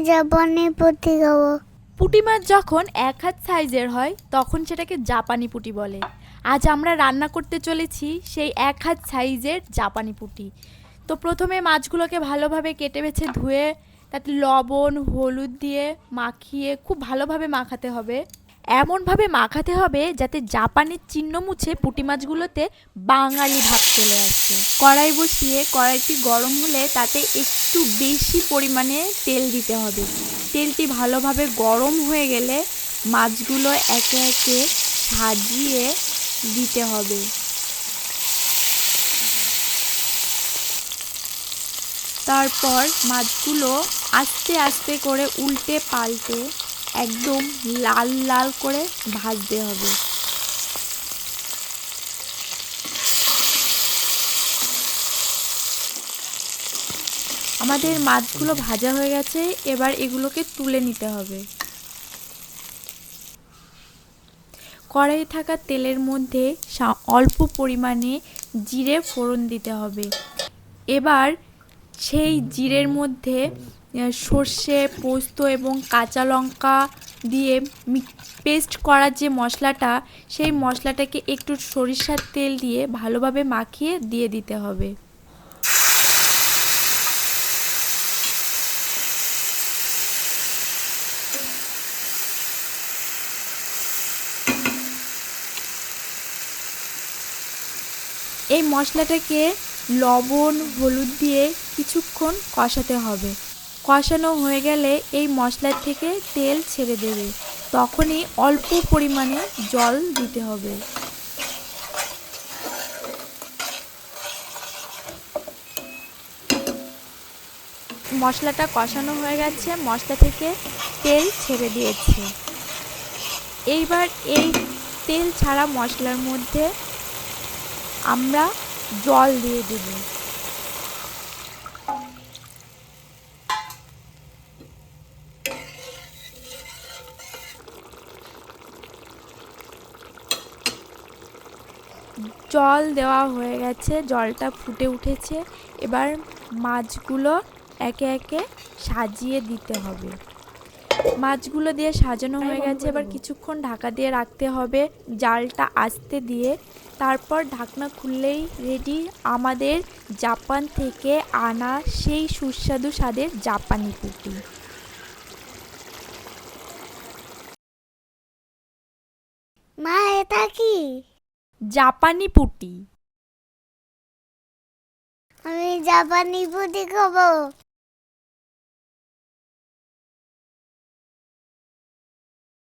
জাপানি পুঁটি খাবো। পুঁটি মাছ যখন এক হাত সাইজের হয় তখন সেটাকে জাপানি পুঁটি বলে। আজ আমরা রান্না করতে চলেছি সেই এক হাত সাইজের জাপানি পুঁটি। তো প্রথমে মাছগুলোকে ভালোভাবে কেটে বেছে ধুয়ে তাতে লবণ হলুদ দিয়ে মাখিয়ে খুব ভালোভাবে মাখাতে হবে। এমনভাবে মাখাতে হবে যাতে জাপানের চিহ্ন মুছে পুঁটি মাছগুলোতে বাঙালি ভাব চলে আসে। কড়াই বসিয়ে কড়াইটি গরম হলে তাতে একটু বেশি পরিমাণে তেল দিতে হবে। তেলটি ভালোভাবে গরম হয়ে গেলে মাছগুলো একে একে সাজিয়ে দিতে হবে। তারপর মাছগুলো আস্তে আস্তে করে উল্টে পাল্টে একদম লাল লাল করে ভাজতে হবে। আমাদের মাছগুলো ভাজা হয়ে গেছে, এবার এগুলোকে তুলে নিতে হবে। কড়াইয়ে থাকা তেলের মধ্যে অল্প পরিমাণে জিরে ফোড়ন দিতে হবে। এবার সেই জিরের মধ্যে সর্ষে পোস্ত এবং কাঁচা লঙ্কা দিয়ে পেস্ট করা যে মশলাটা, সেই মশলাটাকে একটু সরিষার তেল দিয়ে ভালোভাবে মাখিয়ে দিয়ে দিতে হবে। এই মশলাটাকে লবণ হলুদ দিয়ে কিছুক্ষণ কষাতে হবে। কষানো হয়ে গেলে এই মশলার থেকে তেল ছেড়ে দেবে, তখনই অল্প পরিমাণে জল দিতে হবে। মশলাটা কষানো হয়ে গেছে, মশলা থেকে তেল ছেড়ে দিয়েছে। এইবার এই তেল ছাড়া মশলার মধ্যে আমরা জল দিয়ে দেব। জল দেওয়া হয়ে গেছে, জলটা ফুটে উঠেছে। এবার মাছগুলো একে একে সাজিয়ে দিতে হবে। মাছগুলো দিয়ে সাজানো হয়ে গেছে, এবার কিছুক্ষণ ঢাকা দিয়ে রাখতে হবে জালটা আস্তে দিয়ে। তারপর ঢাকনা খুললেই রেডি আমাদের জাপান থেকে আনা সেই সুস্বাদু স্বাদের জাপানি পুঁটি। মা, এটা কি? জাপানি পুঁটি। আমি জাপানি পুঁটি খাবো।